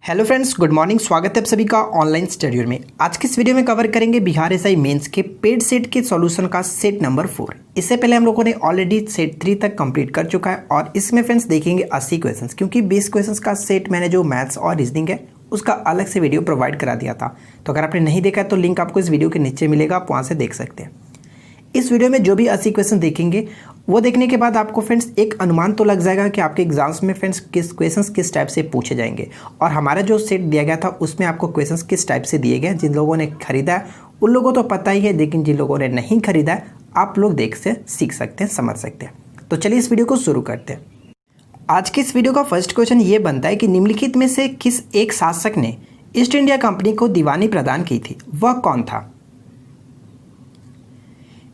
Hello friends, good morning. स्वागत है आप सभी का ऑनलाइन स्टडी में। आज की इस वीडियो में कवर करेंगे बिहार एसआई मेंस के पेड सेट के सॉल्यूशन का सेट नंबर 4। इससे पहले हम लोगों ने ऑलरेडी सेट 3 तक कंप्लीट कर चुका है और इसमें फ्रेंड्स देखेंगे 80 क्वेश्चंस, क्योंकि 20 क्वेश्चंस का सेट मैंने जो मैथ्स और रीजनिंग है उसका अलग से वीडियो प्रोवाइड करा दिया था। तो अगर आपने नहीं देखा है तो लिंक आपको इस वीडियो के नीचे मिलेगा, आप वहाँ से देख सकते हैं। इस वीडियो में जो भी 80 क्वेश्चन देखेंगे वो देखने के बाद आपको फ्रेंड्स एक अनुमान तो लग जाएगा कि आपके एग्जाम्स में फ्रेंड्स किस क्वेश्चंस किस टाइप से पूछे जाएंगे। और हमारा जो सेट दिया गया था उसमें आपको क्वेश्चंस किस टाइप से दिए गए। जिन लोगों ने खरीदा है उन लोगों को तो पता ही है, लेकिन जिन लोगों ने नहीं खरीदा है आप लोग देख से सीख सकते हैं, समझ सकते हैं। तो चलिए इस वीडियो को शुरू करते हैं। आज की इस वीडियो का फर्स्ट क्वेश्चन ये बनता है कि निम्नलिखित में से किस एक शासक ने ईस्ट इंडिया कंपनी को दीवानी प्रदान की थी, वह कौन था।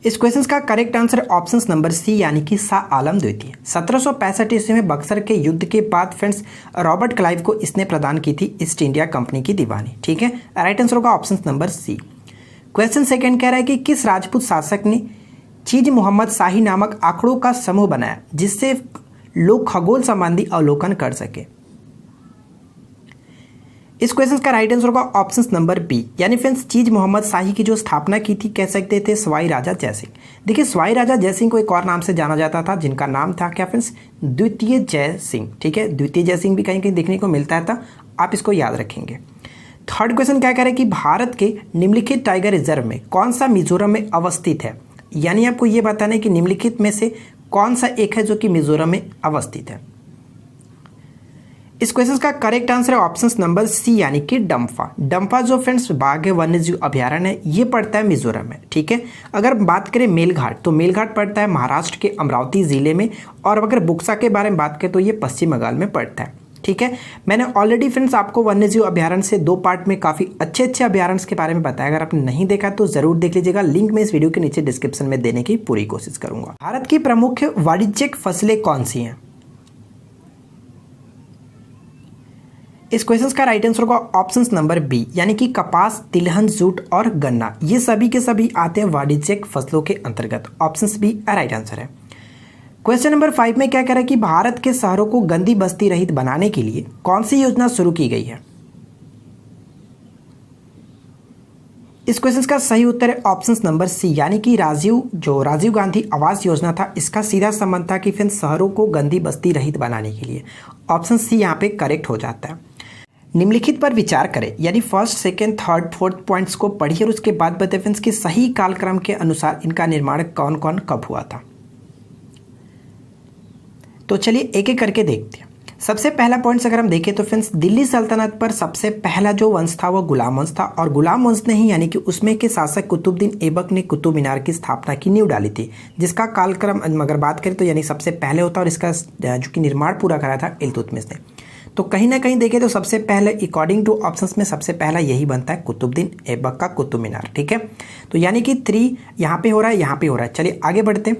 इस क्वेश्चन का correct answer option number C यानी कि शाह आलम द्वितीय। 1765 ईस्वी में बक्सर के युद्ध के बाद फ्रेंड्स रॉबर्ट क्लाइव को इसने प्रदान की थी ईस्ट इंडिया कंपनी की दीवानी। ठीक है, राइट आंसर होगा option number C. Question second कह रहा है कि किस राजपूत शासक ने चीज मोहम्मद शाही नामक आंकड़ों का समूह बनाया जिससे लोग खगोल संबंधी अवलोकन कर सके। इस क्वेश्चन का राइट आंसर होगा ऑप्शन नंबर बी यानी फ्रेंड्स चीज मोहम्मद शाही की जो स्थापना की थी कह सकते थे सवाई राजा जयसिंह। देखिए सवाई राजा जयसिंह को एक और नाम से जाना जाता था जिनका नाम था क्या फ्रेंड्स, द्वितीय जय सिंह। ठीक है, द्वितीय जय सिंह भी कहीं कहीं देखने को मिलता था, आप इसको याद रखेंगे। थर्ड क्वेश्चन क्या कह रहा है कि भारत के निम्नलिखित टाइगर रिजर्व में कौन सा मिजोरम में अवस्थित है। यानी आपको ये बताना है कि निम्नलिखित में से कौन सा एक है जो कि मिजोरम में अवस्थित है। इस क्वेश्चन का करेक्ट आंसर है ऑप्शन नंबर सी यानी कि डम्फा। डम्फा जो फ्रेंड्स बाघ वन्यजीव अभ्यारण्य है ये पड़ता है मिजोरम में। ठीक है, अगर बात करें मेलघाट तो मेलघाट पड़ता है महाराष्ट्र के अमरावती जिले में, और अगर बुक्सा के बारे में बात करें तो ये पश्चिम बंगाल में पड़ता है। ठीक है, मैंने ऑलरेडी फ्रेंड्स आपको वन्यजीव अभ्यारण्य से 2 पार्ट में काफ़ी अच्छे अभ्यारण्य के बारे में बताया। अगर आपने नहीं देखा तो जरूर देख लीजिएगा, लिंक मैं इस वीडियो के नीचे डिस्क्रिप्शन में देने की पूरी कोशिश करूंगा। भारत की प्रमुख वाणिज्यिक फसलें कौन सी हैं। इस क्वेश्चन का राइट आंसर होगा ऑप्शन नंबर बी यानी कि कपास, तिलहन, जूट और गन्ना, ये सभी के सभी आते हैं वाणिज्यिक फसलों के अंतर्गत। ऑप्शन बी राइट आंसर है। क्वेश्चन नंबर 5 में क्या कह रहा है कि भारत के शहरों को गंदी बस्ती रहित बनाने के लिए कौन सी योजना शुरू की गई है। इस क्वेश्चन का सही उत्तर है ऑप्शन नंबर सी यानी कि राजीव गांधी आवास योजना था, इसका सीधा संबंध था कि फिर शहरों को गंदी बस्ती रहित बनाने के लिए। ऑप्शन सी यहाँ पे करेक्ट हो जाता है। निम्नलिखित पर विचार करें, यानी first, second, third, fourth points को पढ़िए और उसके बाद बताइए फ्रेंड्स कि सही कालक्रम के अनुसार इनका निर्माण कौन कौन कब हुआ था। तो चलिए एक एक करके देखते हैं। सबसे पहला पॉइंट्स अगर हम देखें तो फ्रेंड्स दिल्ली सल्तनत पर सबसे पहला जो वंश था वो गुलाम वंश था, और गुलाम वंश ने ही यानी कि उसमें के शासक कुतुबुद्दीन ऐबक ने कुतुब मीनार की स्थापना की नींव डाली थी, जिसका कालक्रम अगर बात करें तो यानी सबसे पहले होता और इसका जो कि निर्माण पूरा करा था इल्तुतमिश ने। तो कहीं ना कहीं देखें तो सबसे पहले अकॉर्डिंग टू ऑप्शंस में सबसे पहला यही बनता है कुतुबुद्दीन ऐबक का कुतुब मीनार। ठीक है, तो यानी कि 3 यहाँ पे हो रहा है, यहाँ पे हो रहा है। चलिए आगे बढ़ते हैं।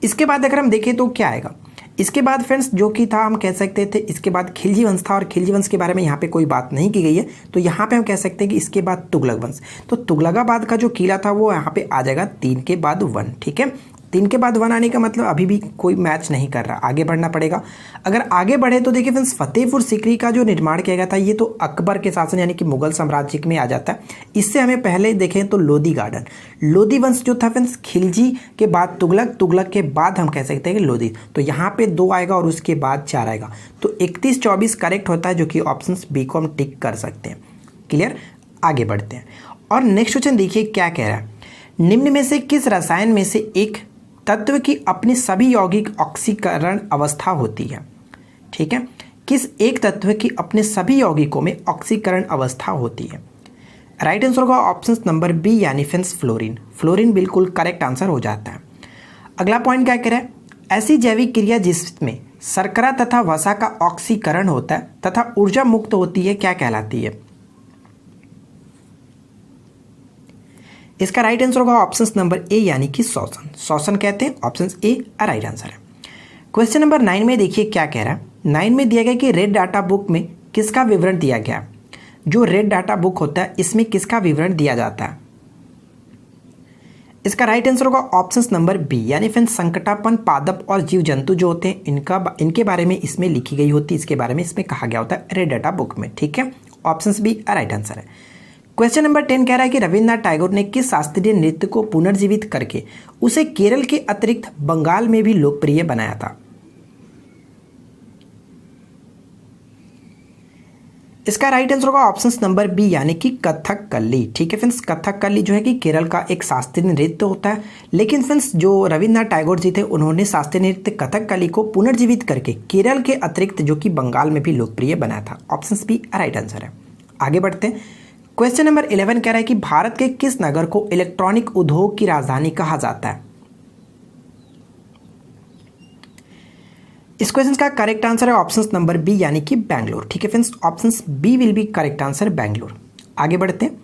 इसके बाद अगर हम देखें तो क्या आएगा, इसके बाद फ्रेंड्स जो कि था हम कह सकते थे इसके बाद खिलजी वंश था, और खिलजी वंश के बारे में यहाँ पे कोई बात नहीं की गई है, तो यहाँ पे हम कह सकते हैं कि इसके बाद तुगलक वंश। तो तुगलकाबाद का जो किला था वो यहाँ पे आ जाएगा 3 के बाद 1। ठीक है, 3 के बाद 1 आने का मतलब अभी भी कोई मैच नहीं कर रहा, आगे बढ़ना पड़ेगा। अगर आगे बढ़े तो देखिए फ्रेंड्स फतेहपुर सीकरी का जो निर्माण किया गया था ये तो अकबर के शासन यानी कि मुगल साम्राज्य में आ जाता है। इससे हमें पहले देखें तो लोधी गार्डन, लोधी वंश जो था फ्रेंड्स खिलजी के बाद तुगलक के बाद हम कह सकते हैं कि लोधी। तो यहाँ पे 2 आएगा और उसके बाद 4 आएगा, तो 31-24 करेक्ट होता है, जो कि ऑप्शन बी को हम टिक कर सकते हैं। क्लियर, आगे बढ़ते हैं। और नेक्स्ट क्वेश्चन देखिए क्या कह रहा है, निम्न में से किस रसायन में से एक तत्व की अपनी सभी यौगिक ऑक्सीकरण अवस्था होती है। ठीक है, किस एक तत्व की अपने सभी यौगिकों में ऑक्सीकरण अवस्था होती है। राइट आंसर होगा ऑप्शन नंबर बी यानी फ्रेंड्स फ्लोरीन। फ्लोरीन बिल्कुल करेक्ट आंसर हो जाता है। अगला पॉइंट क्या कह रहा है, ऐसी जैविक क्रिया जिसमें शर्करा तथा वसा का ऑक्सीकरण होता है तथा ऊर्जा मुक्त होती है क्या कहलाती है। इसका राइट आंसर होगा ऑप्शन नंबर ए यानी कि श्वसन। श्वसन कहते हैं, ऑप्शन ए राइट आंसर है। क्वेश्चन नंबर 9 में देखिए क्या कह रहा है। 9 में दिया गया कि रेड डाटा बुक में किसका विवरण दिया गया। जो रेड डाटा बुक होता है इसमें किसका विवरण दिया जाता है। इसका राइट आंसर होगा ऑप्शन नंबर बी यानी फ्रेंड्स संकटापन, पादप और जीव जंतु जो होते हैं इनके बारे में इसमें लिखी गई होती है, इसके बारे में इसमें कहा गया होता है रेड डाटा बुक में। ठीक है, ऑप्शन बी राइट आंसर है। क्वेश्चन नंबर 10 कह रहा है कि रविन्द्रनाथ टैगोर ने किस शास्त्रीय नृत्य को पुनर्जीवित करके उसे केरल के अतिरिक्त बंगाल में भी लोकप्रिय बनाया था? इसका राइट आंसर होगा ऑप्शन नंबर बी यानी कि कथकली। ठीक है फ्रेंड्स, कथकली जो है कि केरल का एक शास्त्रीय नृत्य होता है, लेकिन फ्रेंड्स जो रविन्द्रनाथ टैगोर जी थे उन्होंने शास्त्रीय नृत्य कथकली को पुनर्जीवित करके केरल के अतिरिक्त जो कि बंगाल में भी लोकप्रिय बनाया था। ऑप्शन बी राइट आंसर है। आगे बढ़ते हैं। क्वेश्चन नंबर 11 कह रहा है कि भारत के किस नगर को इलेक्ट्रॉनिक उद्योग की राजधानी कहा जाता है? इस क्वेश्चन का करेक्ट आंसर है ऑप्शन नंबर बी यानी कि बैंगलोर। ठीक है friends, option B will be correct answer Bangalore. आगे बढ़ते हैं।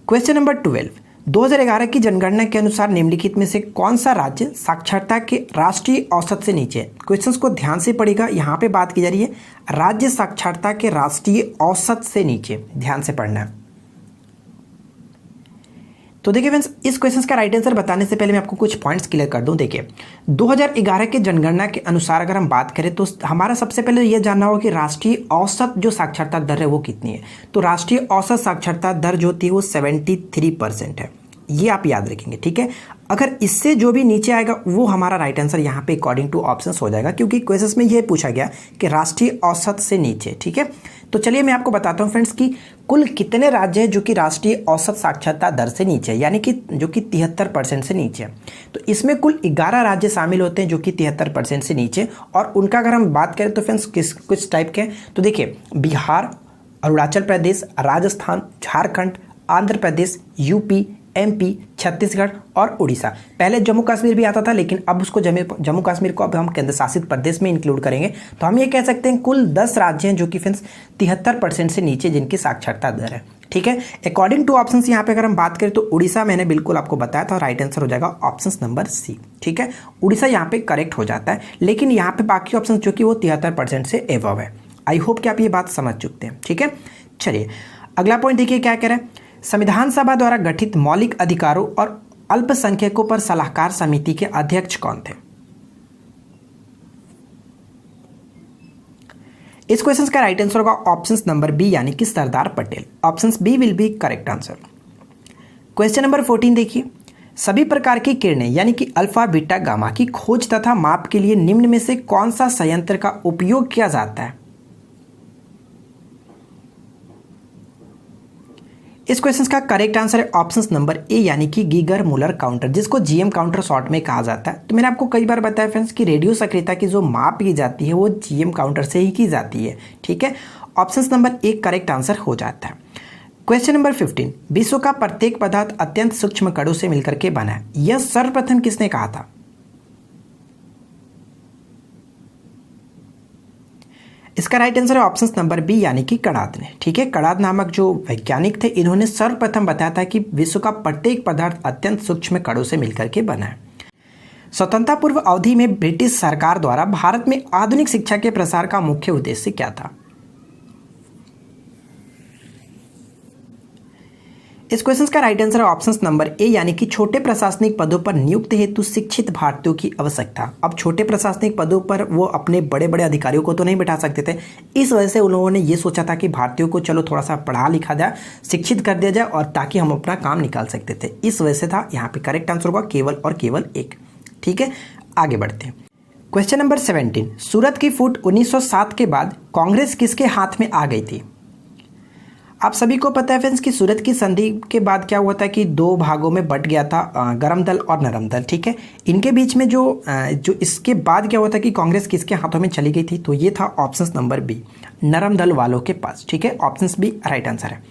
क्वेश्चन नंबर 12, 2011 की जनगणना के अनुसार निम्नलिखित में से कौन सा राज्य साक्षरता के राष्ट्रीय औसत से नीचे है? क्वेश्चन को ध्यान से पढ़िएगा, यहाँ पे बात की जा रही है राज्य साक्षरता के राष्ट्रीय औसत से नीचे, ध्यान से पढ़ना है। तो देखिए फ्रेंड्स, इस क्वेश्चन का राइट आंसर बताने से पहले मैं आपको कुछ पॉइंट्स क्लियर कर दूं। देखिए 2011 के जनगणना के अनुसार अगर हम बात करें तो हमारा सबसे पहले ये जानना होगा कि राष्ट्रीय औसत जो साक्षरता दर है वो कितनी है। तो राष्ट्रीय औसत साक्षरता दर जो होती है वो 73% है, ये आप याद रखेंगे। ठीक है, अगर इससे जो भी नीचे आएगा वो हमारा राइट आंसर यहाँ पे अकॉर्डिंग टू ऑप्शंस हो जाएगा, क्योंकि क्वेश्चन में ये पूछा गया कि राष्ट्रीय औसत से नीचे। ठीक है, तो चलिए मैं आपको बताता हूँ फ्रेंड्स कि कुल कितने राज्य हैं जो कि राष्ट्रीय औसत साक्षरता दर से नीचे है, यानी कि जो कि 73% से नीचे है। तो इसमें कुल 11 राज्य शामिल होते हैं जो कि 73% से नीचे, और उनका अगर हम बात करें तो फ्रेंड्स कुछ टाइप के हैं। तो देखिए बिहार, अरुणाचल प्रदेश, राजस्थान, झारखंड, आंध्र प्रदेश, यूपी, एमपी, छत्तीसगढ़ और उड़ीसा। पहले जम्मू कश्मीर भी आता था, लेकिन अब उसको जम्मू कश्मीर को अब हम केंद्र शासित प्रदेश में इंक्लूड करेंगे। तो हम ये कह सकते हैं कुल 10 राज्य हैं जो कि फ्रेंड्स 73% से नीचे जिनकी साक्षरता दर है। ठीक है, अकॉर्डिंग टू ऑप्शंस यहाँ पे अगर हम बात करें तो उड़ीसा मैंने बिल्कुल आपको बताया था, राइट आंसर हो जाएगा ऑप्शन नंबर सी। ठीक है, उड़ीसा यहाँ पे करेक्ट हो जाता है, लेकिन यहाँ पे बाकी ऑप्शन जो कि वो 73% से एबव है। आई होप कि आप ये बात समझ चुकते हैं। ठीक है, चलिए अगला पॉइंट देखिए क्या कह रहा है। संविधान सभा द्वारा गठित मौलिक अधिकारों और अल्पसंख्यकों पर सलाहकार समिति के अध्यक्ष कौन थे? इस क्वेश्चन का राइट आंसर होगा ऑप्शन नंबर बी यानी कि Sardar Patel. Option B will be correct answer. Question number 14 देखिए, सभी प्रकार की किरणें यानी कि अल्फा, बीटा, गामा की खोज तथा माप के लिए निम्न में से कौन सा संयंत्र का उपयोग किया जाता है? इस क्वेश्चन का करेक्ट आंसर है ऑप्शन नंबर ए यानी कि गीगर मुलर काउंटर, जिसको जीएम काउंटर शॉर्ट में कहा जाता है। तो मैंने आपको कई बार बताया फ्रेंड्स कि रेडियो सक्रियता की जो माप की जाती है वो जीएम काउंटर से ही की जाती है। ठीक है, option number A correct answer हो जाता है। क्वेश्चन नंबर 15, विश्व का प्रत्येक पदार्थ अत्यंत सूक्ष्म कणों से मिलकर के बना है, यह सर्वप्रथम किसने कहा था? इसका राइट आंसर है ऑप्शन नंबर बी यानी कि कणाद ने। ठीक है, कणाद नामक जो वैज्ञानिक थे इन्होंने सर्वप्रथम बताया था कि विश्व का प्रत्येक पदार्थ अत्यंत सूक्ष्म कणों से मिलकर के बना है। स्वतंत्रता पूर्व अवधि में ब्रिटिश सरकार द्वारा भारत में आधुनिक शिक्षा के प्रसार का मुख्य उद्देश्य क्या था? इस क्वेश्चन का राइट आंसर है ऑप्शन नंबर ए यानी कि छोटे प्रशासनिक पदों पर नियुक्ति हेतु शिक्षित भारतीयों की आवश्यकता। अब छोटे प्रशासनिक पदों पर वो अपने बड़े बड़े अधिकारियों को तो नहीं बैठा सकते थे, इस वजह से उन लोगों ने ये सोचा था कि भारतीयों को चलो थोड़ा सा पढ़ा लिखा जाए, शिक्षित कर दिया जाए, और ताकि हम अपना काम निकाल सकते थे। इस वजह से था, यहाँ पे करेक्ट आंसर होगा केवल और केवल एक। ठीक है, आगे बढ़ते हैं। क्वेश्चन नंबर 17, सूरत की फूट 1907 के बाद कांग्रेस किसके हाथ में आ गई थी? आप सभी को पता है फ्रेंड्स कि सूरत की संधि के बाद क्या हुआ था कि दो भागों में बट गया था गरम दल और नरम दल। ठीक है, इनके बीच में जो इसके बाद क्या हुआ था कि कांग्रेस किसके हाथों में चली गई थी? तो ये था ऑप्शन नंबर बी, नरम दल वालों के पास। ठीक है, ऑप्शन बी राइट आंसर है।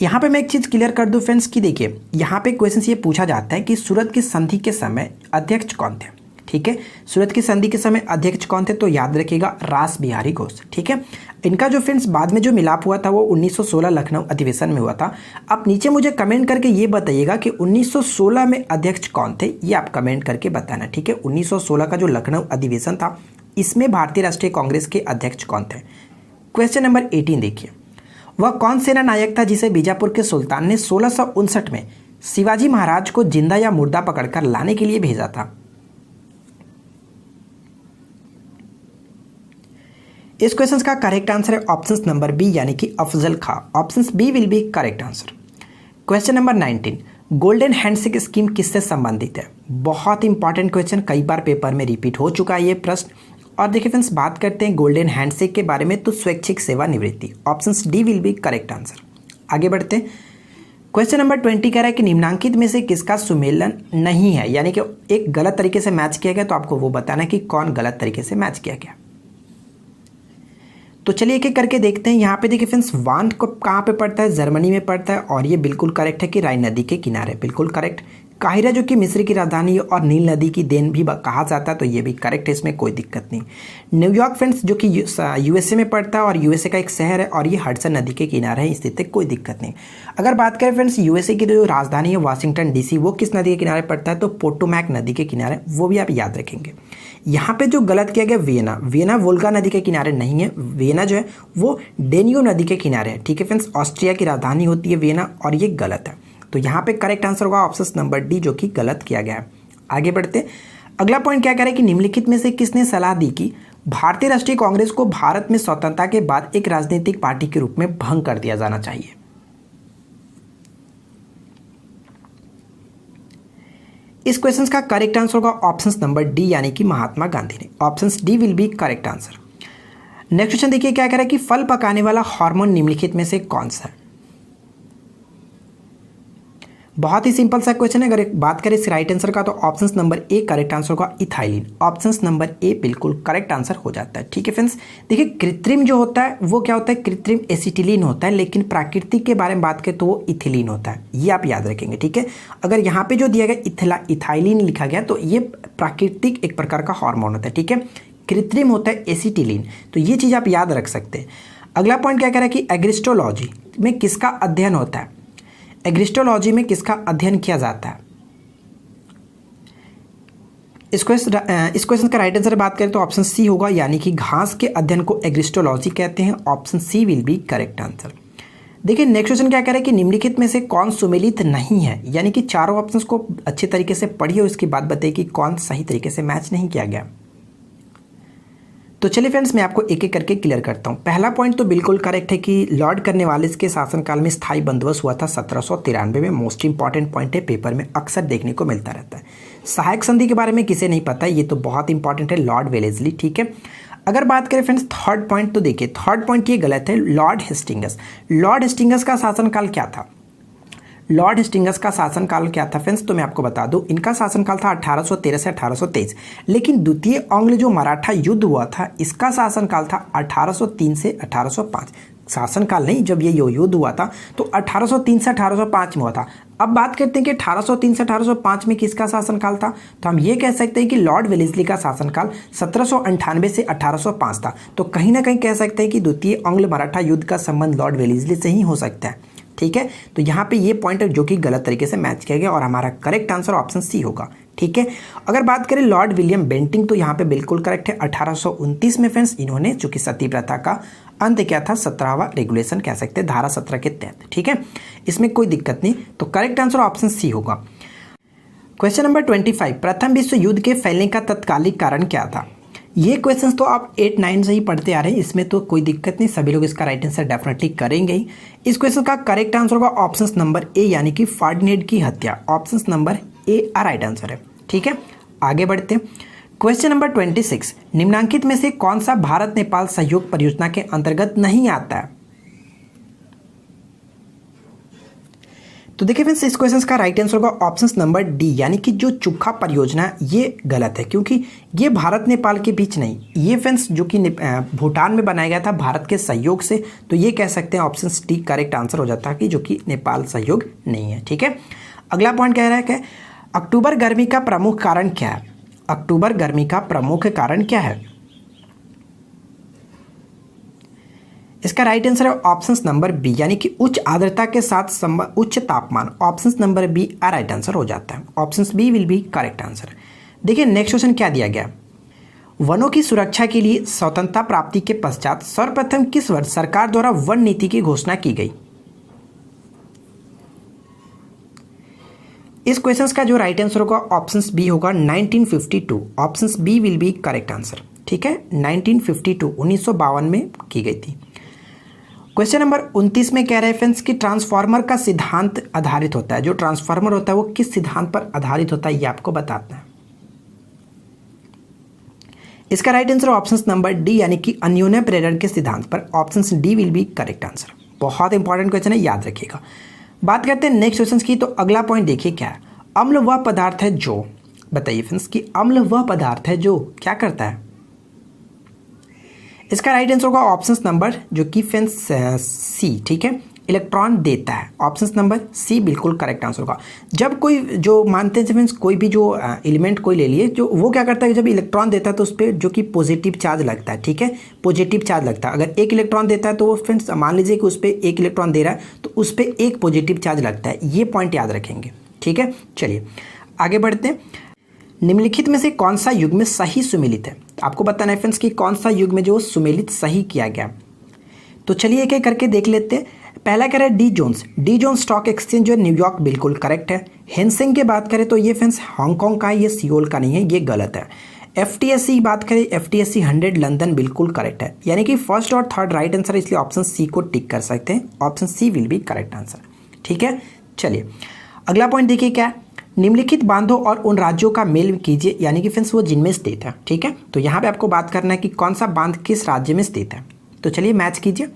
यहाँ पे मैं एक चीज़ क्लियर कर दूं फ्रेंड्स कि देखिए यहाँ पे क्वेश्चन ये पूछा जाता है कि सूरत की संधि के समय अध्यक्ष कौन थे। ठीक है, सूरत की संधि के समय अध्यक्ष कौन थे? तो याद रखिएगा रास बिहारी घोष। ठीक है, इनका जो फ्रेंड्स बाद में जो मिलाप हुआ था वो 1916 लखनऊ अधिवेशन में हुआ था। आप नीचे मुझे कमेंट करके ये बताइएगा कि 1916 में अध्यक्ष कौन थे, ये आप कमेंट करके बताना। ठीक है, 1916 का जो लखनऊ अधिवेशन था इसमें भारतीय राष्ट्रीय कांग्रेस के अध्यक्ष कौन थे? क्वेश्चन नंबर 18 देखिए, वह कौन सेना नायक था जिसे बीजापुर के सुल्तान ने 1659 में शिवाजी महाराज को जिंदा या मुर्दा पकड़कर लाने के लिए भेजा था? इस क्वेश्चन का करेक्ट आंसर है ऑप्शन नंबर बी यानी कि Afzal Khan. Option B will be correct answer. Question number 19, golden handshake scheme किससे संबंधित है? बहुत इंपॉर्टेंट क्वेश्चन, कई बार पेपर में रिपीट हो चुका है ये प्रश्न। और देखिए फ्रेंड्स, बात करते हैं गोल्डन हैंडशेक के बारे में तो स्वैच्छिक सेवानिवृत्ति। Option D will be correct answer. आगे बढ़ते हैं। क्वेश्चन नंबर 20 कह रहा है कि निम्नांकित में से किसका सुमेलन नहीं है, यानी कि एक गलत तरीके से मैच किया गया, तो आपको वो बताना है कि कौन गलत तरीके से मैच किया गया। तो चलिए एक एक करके देखते हैं। यहाँ पे देखिए फ्रेंड्स, वान को कहाँ पे पड़ता है? जर्मनी में पड़ता है, और ये बिल्कुल करेक्ट है कि राइन नदी के किनारे, बिल्कुल करेक्ट। काहिरा जो कि मिस्र की राजधानी और नील नदी की देन भी कहा जाता है, तो ये भी करेक्ट है, इसमें कोई दिक्कत नहीं। न्यूयॉर्क फ्रेंड्स जो कि यूएसए में पड़ता है और यूएसए का एक शहर है, और ये हडसन नदी के किनारे है, स्थित है, कोई दिक्कत नहीं। अगर बात करें फ्रेंड्स यूएसए की जो राजधानी है वाशिंगटन डीसी, वो किस नदी के किनारे पड़ता है? तो पोटोमैक नदी के किनारे, वो भी आप याद रखेंगे। यहाँ पे जो गलत किया गया वियना, वियना वोल्गा नदी के किनारे नहीं है, वियना जो है वो डेन्यूब नदी के किनारे है। ठीक है फ्रेंड्स, ऑस्ट्रिया की राजधानी होती है वियना, और ये गलत है। तो यहाँ पे करेक्ट आंसर होगा ऑप्शन नंबर डी, जो कि गलत किया गया है। आगे बढ़ते, अगला पॉइंट क्या कह रहा है कि निम्नलिखित में से किसने सलाह दी कि भारतीय राष्ट्रीय कांग्रेस को भारत में स्वतंत्रता के बाद एक राजनीतिक पार्टी के रूप में भंग कर दिया जाना चाहिए? इस क्वेश्चन का करेक्ट आंसर होगा ऑप्शन नंबर डी यानी कि महात्मा गांधी ने। Option D will be correct answer. Next question देखिए क्या कह रहा है कि फल पकाने वाला हार्मोन निम्नलिखित में से कौन सा है? बहुत ही सिंपल सा क्वेश्चन है। अगर बात करें इस राइट आंसर का, तो option number A correct answer होगा इथाइलिन। ऑप्शन नंबर ए बिल्कुल करेक्ट आंसर हो जाता है। ठीक है फ्रेंड्स, देखिए कृत्रिम जो होता है वो क्या होता है? कृत्रिम एसिटिलीन होता है, लेकिन प्राकृतिक के बारे में बात करें तो वो इथिलीन होता है, ये आप याद रखेंगे। ठीक है, अगर यहाँ पे जो दिया गया इथाइलिन लिखा गया, तो ये प्राकृतिक एक प्रकार का हार्मोन होता है। ठीक है, कृत्रिम होता है एसिटिलीन, तो ये चीज़ आप याद रख सकते हैं। अगला पॉइंट क्या कह रहा है कि एग्रिस्टोलॉजी में किसका अध्ययन होता है? एग्रिस्टोलॉजी में किसका अध्ययन किया जाता है? इस क्वेश्चन का राइट आंसर बात करें तो ऑप्शन सी होगा, यानी कि घास के अध्ययन को एग्रिस्टोलॉजी कहते हैं। Option C will be correct answer. देखिए नेक्स्ट क्वेश्चन क्या कह रहा है कि निम्नलिखित में से कौन सुमेलित नहीं है, यानी कि चारों ऑप्शंस को अच्छे तरीके से पढ़िए और उसके बाद बताइए कि कौन सही तरीके से मैच नहीं किया गया। तो चलिए फ्रेंड्स, मैं आपको एक एक करके क्लियर करता हूँ। पहला पॉइंट तो बिल्कुल करेक्ट है कि लॉर्ड कॉर्नवालिस के शासनकाल में स्थायी बंदोबस्त हुआ था 1793 में। मोस्ट इंपॉर्टेंट पॉइंट है, पेपर में अक्सर देखने को मिलता रहता है। सहायक संधि के बारे में किसे नहीं पता है, ये तो बहुत इंपॉर्टेंट है, लॉर्ड वेलेस्ली। ठीक है, अगर बात करें फ्रेंड्स थर्ड पॉइंट, तो देखिए थर्ड पॉइंट ये गलत है, लॉर्ड हेस्टिंगस। लॉर्ड हेस्टिंगस का शासनकाल क्या था? लॉर्ड हेस्टिंगस का शासनकाल क्या था फ्रेंड्स? तो मैं आपको बता दूं, इनका शासनकाल था 1813 से 1823। लेकिन द्वितीय आंग्ल जो मराठा युद्ध हुआ था, इसका शासनकाल था 1803 से 1805। शासनकाल नहीं, जब ये युद्ध हुआ था तो 1803 से 1805 में हुआ था। अब बात करते हैं कि 1803 से 1805 में किसका शासनकाल था, तो हम ये कह सकते हैं कि लॉर्ड वेलेस्ली का शासनकाल 1798 से 1805 था। तो कहीं ना कहीं कह सकते हैं कि द्वितीय आंग्ल मराठा युद्ध का संबंध लॉर्ड वेलेस्ली से ही हो सकता है। ठीक है, तो यहाँ पे ये पॉइंट है जो कि गलत तरीके से मैच किया गया, और हमारा करेक्ट आंसर ऑप्शन सी होगा। ठीक है, अगर बात करें लॉर्ड विलियम बेंटिंग, तो यहाँ पे बिल्कुल करेक्ट है। 1829 में फ्रेंड्स इन्होंने जो कि सती प्रथा का अंत किया था, 17वां रेगुलेशन कह सकते हैं, धारा 17 के तहत। ठीक है, इसमें कोई दिक्कत नहीं, तो करेक्ट आंसर ऑप्शन सी होगा। क्वेश्चन नंबर 25, प्रथम विश्व युद्ध के फैलने का तत्कालिक कारण क्या था? ये क्वेश्चंस तो आप 8-9 से ही पढ़ते आ रहे हैं, इसमें तो कोई दिक्कत नहीं, सभी लोग इसका राइट आंसर डेफिनेटली करेंगे ही। इस क्वेश्चन का करेक्ट आंसर होगा ऑप्शन नंबर ए, यानी कि फर्डिनेंड की हत्या। Option number A right answer है। ठीक है, आगे बढ़ते हैं। क्वेश्चन नंबर 26, निम्नांकित में से कौन सा भारत नेपाल सहयोग परियोजना के अंतर्गत नहीं आता है? तो देखिए फ्रेंड्स, इस क्वेश्चन का राइट आंसर होगा ऑप्शन नंबर डी, यानी कि जो चुखा परियोजना, ये गलत है, क्योंकि ये भारत नेपाल के बीच नहीं, ये फ्रेंड्स जो कि भूटान में बनाया गया था भारत के सहयोग से। तो ये कह सकते हैं ऑप्शन डी करेक्ट आंसर हो जाता है, कि जो कि नेपाल सहयोग नहीं है। ठीक है, अगला पॉइंट कह रहा है कि अक्टूबर गर्मी का प्रमुख कारण क्या है? अक्टूबर गर्मी का प्रमुख कारण क्या है? इसका राइट आंसर है ऑप्शन नंबर बी, यानी कि उच्च आर्द्रता के साथ उच्च तापमान। Option number B right answer हो जाता है। Option B will be correct answer. देखिए नेक्स्ट क्वेश्चन क्या दिया गया, वनों की सुरक्षा के लिए स्वतंत्रता प्राप्ति के पश्चात सर्वप्रथम किस वर्ष सरकार द्वारा वन नीति की घोषणा की गई? इस क्वेश्चन का जो राइट आंसर होगा ऑप्शन बी होगा 1952। Option B will be correct answer. ठीक है, 1952 में की गई थी। क्वेश्चन नंबर 29 में कह रहे हैं फ्रेंड्स कि ट्रांसफार्मर का सिद्धांत आधारित होता है, जो ट्रांसफार्मर होता है वो किस सिद्धांत पर आधारित होता है ये आपको बताना है। इसका right answer option number D यानी कि अन्योन्य प्रेरण के सिद्धांत पर। Option D will be correct answer. बहुत इंपॉर्टेंट क्वेश्चन है, याद रखिएगा। बात करते हैं नेक्स्ट क्वेश्चन की, तो अगला पॉइंट देखिए क्या है। अम्ल वह पदार्थ है जो, बताइए फ्रेंड्स कि अम्ल वह पदार्थ है जो क्या करता है। इसका राइट आंसर होगा ऑप्शन नंबर जो कि फ्रेंड्स सी, ठीक है, इलेक्ट्रॉन देता है। ऑप्शन नंबर सी बिल्कुल करेक्ट आंसर होगा। जब कोई जो मानते हैं फ्रेंड्स, कोई भी जो एलिमेंट कोई ले लिए, जो वो क्या करता है, जब इलेक्ट्रॉन देता है तो उस पर जो कि पॉजिटिव चार्ज लगता है, ठीक है, पॉजिटिव चार्ज लगता है। अगर एक इलेक्ट्रॉन देता है तो वो फ्रेंड्स मान लीजिए कि उस पर एक इलेक्ट्रॉन दे रहा है तो उस पर एक पॉजिटिव चार्ज लगता है। ये पॉइंट याद रखेंगे, ठीक है। चलिए आगे बढ़ते हैं। निम्नलिखित में से कौन सा युग्म सही सुमेलित है। आपको बताना है फ्रेंड्स कि कौन सा युग्म जो सुमेलित सही किया गया। तो चलिए एक एक करके देख लेते हैं। पहला कह रहा है Dow Jones. Dow Jones stock exchange जो है न्यूयॉर्क, बिल्कुल करेक्ट है। हेनसेंग की बात करें तो ये फ्रेंड्स हांगकांग का है, ये सियोल का नहीं है, ये गलत है। एफटीएससी बात करें, एफटीएससी 100 लंदन, बिल्कुल करेक्ट है। यानी कि फर्स्ट और थर्ड राइट आंसर, इसलिए ऑप्शन सी को टिक कर सकते हैं। Option C will be correct answer, ठीक है। चलिए अगला पॉइंट देखिए क्या है। निम्नलिखित बांधों और उन राज्यों का मेल कीजिए, यानी कि फ्रेंड्स वो जिनमें स्थित है, ठीक है। तो यहाँ पे आपको बात करना है कि कौन सा बांध किस राज्य में स्थित है। तो चलिए मैच कीजिए।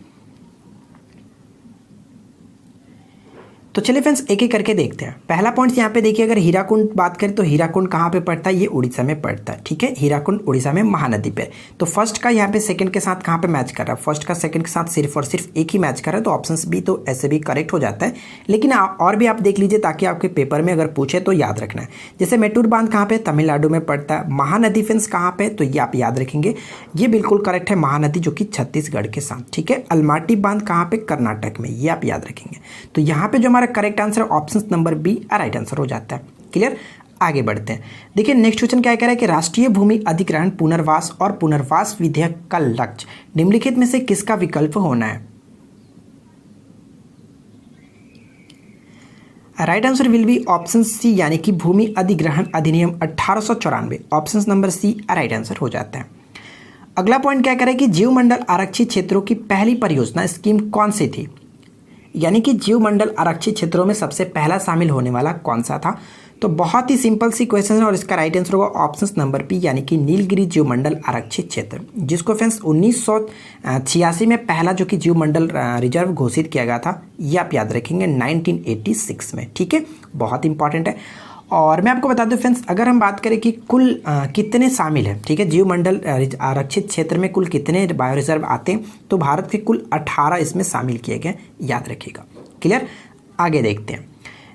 तो चलिए फ्रेंड्स एक एक करके देखते हैं। पहला पॉइंट यहाँ पे देखिए, अगर हीराकुंड बात करें तो हीराकुंड कहाँ पे पड़ता है, ये उड़ीसा में पड़ता है, ठीक है। हीराकुंड उड़ीसा में महानदी पे। तो फर्स्ट का यहाँ पे सेकंड के साथ कहाँ पे मैच कर रहा है, फर्स्ट का सेकंड के साथ सिर्फ और सिर्फ एक ही मैच कर रहा है, तो ऑप्शन बी तो ऐसे भी करेक्ट हो जाता है। लेकिन और भी आप देख लीजिए ताकि आपके पेपर में अगर पूछे तो याद रखना है। जैसे मेट्टूर बांध कहाँ पे, तमिलनाडु में पड़ता है। महानदी फ्रेंड्स कहाँ पे, तो ये आप याद रखेंगे, ये बिल्कुल करेक्ट है, महानदी जो कि छत्तीसगढ़ के साथ, ठीक है। अलमाटी बांध कहाँ पे, कर्नाटक में, ये आप याद रखेंगे। तो यहाँ पे जो हमारा correct answer option number B right answer हो जाता है। क्लियर, आगे बढ़ते हैं। देखिए नेक्स्ट क्वेश्चन क्या कह रहा है कि राष्ट्रीय भूमि अधिग्रहण पुनर्वास और पुनर्वास विधेयक का लक्ष्य निम्नलिखित में से किसका विकल्प होना है। Right answer will be option C, यानी कि भूमि अधिग्रहण अधिनियम 1894। Option number C right answer हो जाता है। अगला पॉइंट क्या कह रहा है कि जीवमंडल आरक्षित क्षेत्रों की पहली परियोजना स्कीम कौन सी थी। यानी कि जीवमंडल आरक्षित क्षेत्रों में सबसे पहला शामिल होने वाला कौन सा था। तो बहुत ही सिंपल सी क्वेश्चन है और इसका राइट आंसर होगा ऑप्शन नंबर बी, यानी कि नीलगिरी जीवमंडल आरक्षित क्षेत्र, जिसको फ्रेंड्स 1986 में पहला जो कि जीवमंडल रिजर्व घोषित किया गया था, ये आप याद रखेंगे 1986 में, ठीक है। बहुत इंपॉर्टेंट है। और मैं आपको बता दूं फ्रेंड्स, अगर हम बात करें कि कुल कितने शामिल हैं, ठीक है, जीवमंडल आरक्षित क्षेत्र में कुल कितने बायो रिजर्व आते हैं, तो भारत के कुल 18 इसमें शामिल किए गए, याद रखिएगा। क्लियर, आगे देखते हैं।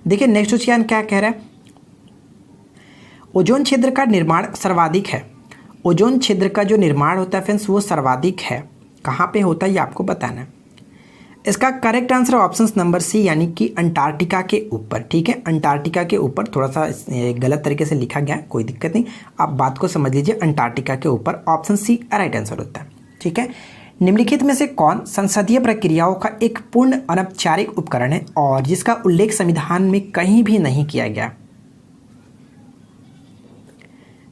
देखिए नेक्स्ट क्वेश्चन क्या कह रहा है। ओजोन क्षेत्र का निर्माण सर्वाधिक है। ओजोन क्षेत्र का जो निर्माण होता है फ्रेंड्स वो सर्वाधिक है, कहाँ पे होता है ये आपको बताना है। इसका correct answer option number C, यानी कि अंटार्कटिका के ऊपर, ठीक है। अंटार्कटिका के ऊपर, थोड़ा सा गलत तरीके से लिखा गया है, कोई दिक्कत नहीं, आप बात को समझ लीजिए। अंटार्कटिका के ऊपर ऑप्शन सी राइट आंसर होता है, ठीक है। निम्नलिखित में से कौन संसदीय प्रक्रियाओं का एक पूर्ण अनौपचारिक उपकरण है और जिसका उल्लेख संविधान में कहीं भी नहीं किया गया।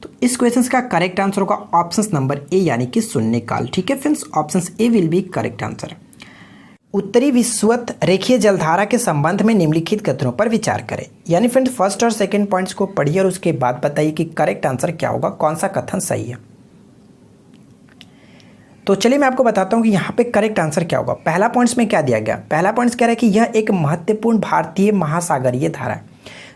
तो इस क्वेश्चन का करेक्ट आंसर होगा ऑप्शन नंबर ए, यानी कि शून्यकाल, ठीक है friends. Option A will be correct answer. उत्तरी विषुवत रेखीय जलधारा के संबंध में निम्नलिखित कथनों पर विचार करें। यानी फ्रेंड फर्स्ट और सेकंड पॉइंट्स को पढ़िए और उसके बाद बताइए कि करेक्ट आंसर क्या होगा, कौन सा कथन सही है। तो चलिए मैं आपको बताता हूं कि यहाँ पे करेक्ट आंसर क्या होगा। पहला पॉइंट्स में क्या दिया गया, पहला पॉइंट्स कह रहा है कि यह एक महत्वपूर्ण भारतीय महासागरीय धारा है।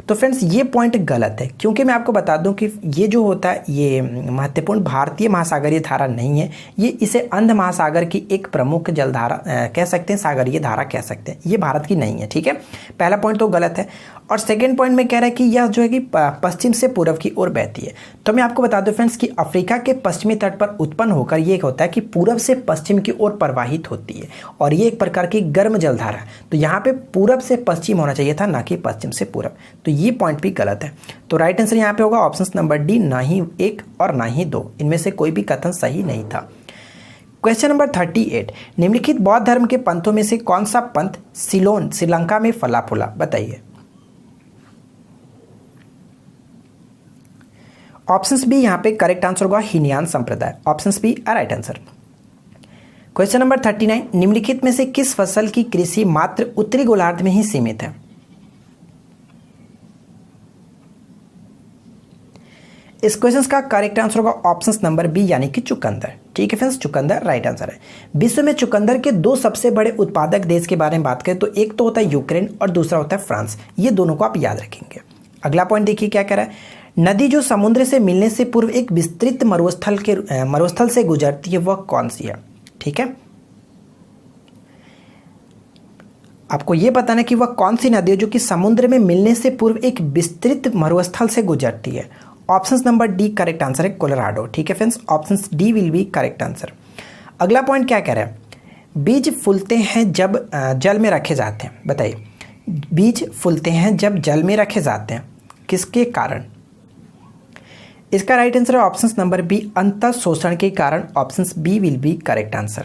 तो फ्रेंड्स ये पॉइंट गलत है, क्योंकि मैं आपको बता दूं कि ये जो होता है ये महत्वपूर्ण भारतीय महासागरीय धारा नहीं है, ये इसे अंध महासागर की एक प्रमुख जलधारा कह सकते हैं, सागरीय धारा कह सकते हैं, ये भारत की नहीं है, ठीक है। पहला पॉइंट तो गलत है। और सेकेंड पॉइंट में कह रहा है कि यह जो है कि पश्चिम से पूर्व की ओर बहती है। तो मैं आपको बता दूं फ्रेंड्स कि अफ्रीका के पश्चिमी तट पर उत्पन्न होकर ये होता है कि पूरब से पश्चिम की ओर प्रवाहित होती है और ये एक प्रकार की गर्म जलधारा है। तो यहाँ पे पूरब से पश्चिम होना चाहिए था, ना कि पश्चिम से पूरब। तो ये पॉइंट भी गलत है। तो राइट आंसर यहाँ पे होगा ऑप्शन नंबर डी, ना ही 1 और ना ही 2, इनमें से कोई भी कथन सही नहीं था। क्वेश्चन नंबर 38, निम्नलिखित बौद्ध धर्म के पंथों में से कौन सा पंथ सिलोन श्रीलंका में फला फूला, बताइए। ऑप्शन बी यहाँ पे करेक्ट आंसर होगा हीनयान संप्रदाय। Option B right answer. Question number 39, निम्नलिखित में से किस फसल की कृषि मात्र उत्तरी गोलार्ध में ही सीमित है? इस क्वेश्चन का करेक्ट आंसर होगा ऑप्शन नंबर बी यानी कि चुकंदर। ठीक है फ्रेंड्स, चुकंदर राइट आंसर है। विश्व में चुकंदर के दो सबसे बड़े उत्पादक देश के बारे में बात करें तो एक तो होता है यूक्रेन और दूसरा होता है फ्रांस। ये दोनों को आप याद रखेंगे। अगला पॉइंट देखिए क्या कह रहा है, नदी जो समुद्र से मिलने से पूर्व एक विस्तृत मरुस्थल से गुजरती है वह कौन सी है? ठीक है, आपको यह बताना कि वह कौन सी नदी है जो कि समुद्र में मिलने से पूर्व एक विस्तृत मरुस्थल से गुजरती है। Option number D correct answer है कोलोराडो। ठीक है friends, option D will be correct answer. अगला पॉइंट क्या कह रहा है, बीज फूलते हैं जब जल में रखे जाते हैं। बताइए, बीज फूलते हैं जब जल में रखे जाते हैं, किसके कारण? इसका राइट आंसर है ऑप्शन नंबर बी अंतः शोषण के कारण। Option B will be correct answer.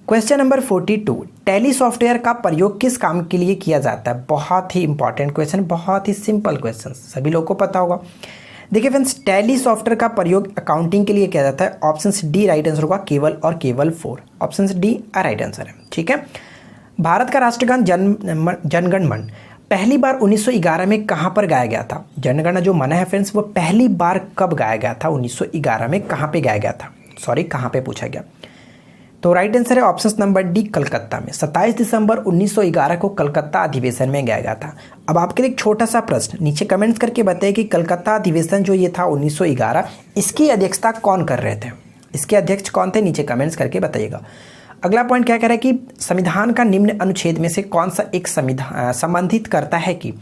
Question number 42, Tally software का प्रयोग किस काम के लिए किया जाता है? बहुत ही इंपॉर्टेंट क्वेश्चन, बहुत ही सिंपल क्वेश्चन, सभी लोगों को पता होगा। देखिए फ्रेंड्स, टैली सॉफ्टवेयर का प्रयोग अकाउंटिंग के लिए किया जाता है। ऑप्शन डी राइट आंसर होगा केवल और केवल 4। ऑप्शन डी राइट आंसर है। ठीक है, भारत का राष्ट्रगान जनगण मन पहली बार 1911 में कहाँ पर गाया गया था? जनगण जो मन है फ्रेंड्स, वो पहली बार कब गाया गया था? 1911 में कहाँ पे गाया गया था? सॉरी, कहाँ पे पूछा गया? तो राइट आंसर है ऑप्शन नंबर डी कलकत्ता में। 27 दिसंबर 1911 को कलकत्ता अधिवेशन में गाया गया था। अब आपके लिए एक छोटा सा प्रश्न, नीचे कमेंट्स करके बताइए कि कलकत्ता अधिवेशन जो ये था 1911, इसकी अध्यक्षता कौन कर रहे थे? इसके अध्यक्ष कौन थे? नीचे कमेंट्स करके बताइएगा। अगला पॉइंट क्या कह रहा है कि संविधान का निम्न अनुच्छेद में से कौन सा एक संबंधित करता है कि